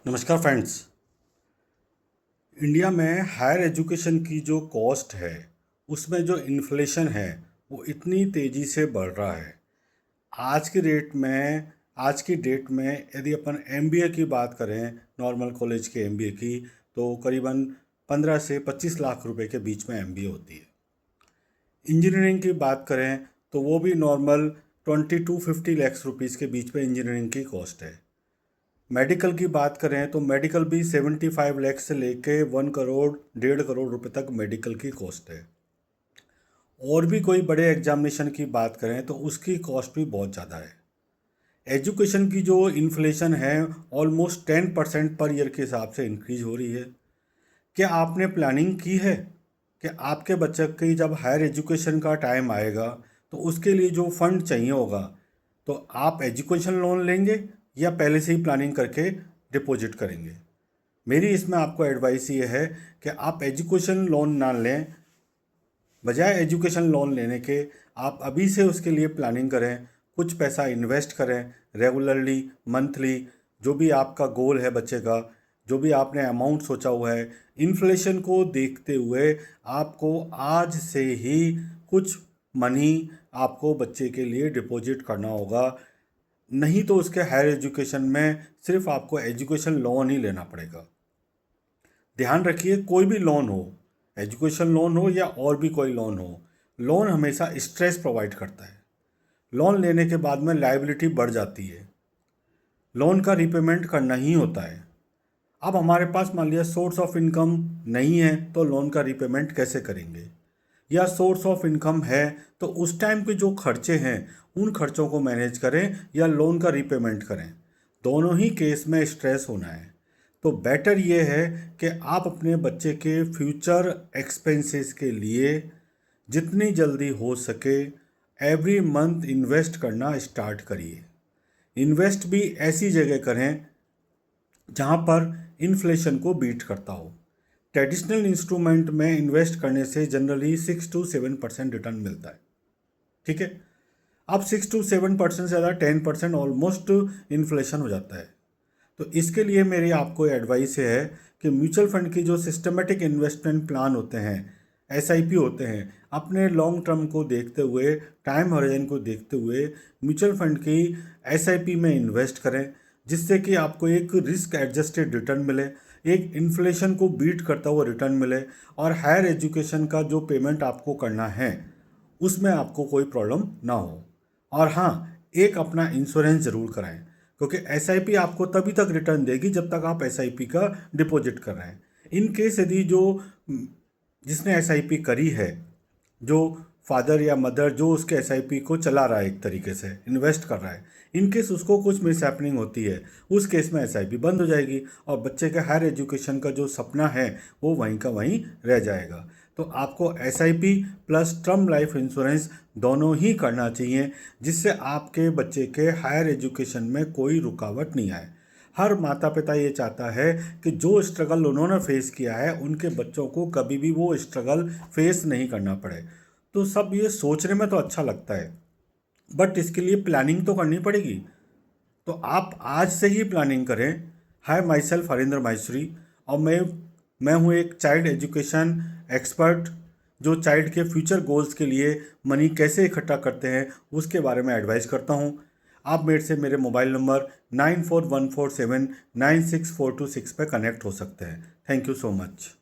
नमस्कार friends. India में higher education की जो कॉस्ट है उसमें जो इन्फ्लेशन है वो इतनी तेज़ी से बढ़ रहा है। आज की डेट में यदि अपन एमबीए की बात करें, नॉर्मल कॉलेज के एमबीए की, तो करीबन 15 से 25 लाख रुपए के बीच में एमबीए होती है। इंजीनियरिंग की बात करें तो वो भी नॉर्मल 20 टू 50 लाख रुपीज़ के बीच में इंजीनियरिंग की कॉस्ट है। मेडिकल की बात करें तो मेडिकल भी 75 लाख से लेके 1 करोड़ 1.5 करोड़ रुपए तक मेडिकल की कॉस्ट है। और भी कोई बड़े एग्जामिनेशन की बात करें तो उसकी कॉस्ट भी बहुत ज़्यादा है। एजुकेशन की जो इन्फ्लेशन है ऑलमोस्ट 10% पर ईयर के हिसाब से इंक्रीज हो रही है। क्या आपने प्लानिंग की है कि आपके बच्चे की जब हायर एजुकेशन का टाइम आएगा तो उसके लिए जो फंड चाहिए होगा, तो आप एजुकेशन लोन लेंगे या पहले से ही प्लानिंग करके डिपॉजिट करेंगे? मेरी इसमें आपको एडवाइस ये है कि आप एजुकेशन लोन ना लें। बजाय एजुकेशन लोन लेने के आप अभी से उसके लिए प्लानिंग करें, कुछ पैसा इन्वेस्ट करें रेगुलरली, मंथली। जो भी आपका गोल है बच्चे का, जो भी आपने अमाउंट सोचा हुआ है, इन्फ्लेशन को देखते हुए आपको आज से ही कुछ मनी आपको बच्चे के लिए डिपॉजिट करना होगा। नहीं तो उसके हायर एजुकेशन में सिर्फ आपको एजुकेशन लोन ही लेना पड़ेगा। ध्यान रखिए, कोई भी लोन हो, एजुकेशन लोन हो या और भी कोई लोन हो, लोन हमेशा स्ट्रेस प्रोवाइड करता है। लोन लेने के बाद में लायबिलिटी बढ़ जाती है, लोन का रीपेमेंट करना ही होता है। अब हमारे पास मान लिया सोर्स ऑफ इनकम नहीं है तो लोन का रीपेमेंट कैसे करेंगे, या सोर्स ऑफ इनकम है तो उस टाइम के जो खर्चे हैं उन खर्चों को मैनेज करें या लोन का रीपेमेंट करें। दोनों ही केस में स्ट्रेस होना है। तो बेटर ये है कि आप अपने बच्चे के फ्यूचर एक्सपेंसेस के लिए जितनी जल्दी हो सके एवरी मंथ इन्वेस्ट करना स्टार्ट करिए। इन्वेस्ट भी ऐसी जगह करें जहाँ पर इन्फ्लेशन को बीट करता हो। ट्रेडिशनल इंस्ट्रूमेंट में इन्वेस्ट करने से जनरली 6 to 7% रिटर्न मिलता है। ठीक है, अब 6 to 7% से ज़्यादा 10% ऑलमोस्ट इन्फ्लेशन हो जाता है। तो इसके लिए मेरी आपको एडवाइस है कि म्यूचुअल फंड की जो सिस्टमेटिक इन्वेस्टमेंट प्लान होते हैं, एसआईपी होते हैं, अपने लॉन्ग टर्म को देखते हुए, टाइम हॉरिजन को देखते हुए म्यूचुअल फंड की एसआईपी में इन्वेस्ट करें, जिससे कि आपको एक रिस्क एडजस्टेड रिटर्न मिले, एक इन्फ्लेशन को बीट करता हुआ रिटर्न मिले, और हायर एजुकेशन का जो पेमेंट आपको करना है उसमें आपको कोई प्रॉब्लम ना हो। और हाँ, एक अपना इंश्योरेंस ज़रूर कराएं, क्योंकि एसआईपी आपको तभी तक रिटर्न देगी जब तक आप एसआईपी का डिपॉजिट कर रहे हैं। इन केस यदि जो जिसने एसआईपी करी है, जो फादर या मदर जो उसके एसआईपी को चला रहा है, एक तरीके से इन्वेस्ट कर रहा है, इन केस उसको कुछ मिस हैपनिंग होती है, उस केस में एसआईपी बंद हो जाएगी और बच्चे के हायर एजुकेशन का जो सपना है वो वहीं का वहीं रह जाएगा। तो आपको SIP plus term life insurance दोनों ही करना चाहिए, जिससे आपके बच्चे के हायर एजुकेशन में कोई रुकावट नहीं आए। हर माता पिता ये चाहता है कि जो स्ट्रगल उन्होंने फेस किया है उनके बच्चों को कभी भी वो स्ट्रगल फेस नहीं करना पड़े। तो सब ये सोचने में तो अच्छा लगता है, बट इसके लिए प्लानिंग तो करनी पड़ेगी। तो आप आज से ही प्लानिंग करें। हाय, माई सेल्फ हरिंद्र माहेश्वरी, और मैं हूँ एक चाइल्ड एजुकेशन एक्सपर्ट, जो चाइल्ड के फ्यूचर गोल्स के लिए मनी कैसे इकट्ठा करते हैं उसके बारे में एडवाइस करता हूँ। आप मेरे से मेरे मोबाइल नंबर 9414796426 पर कनेक्ट हो सकते हैं। Thank you so much.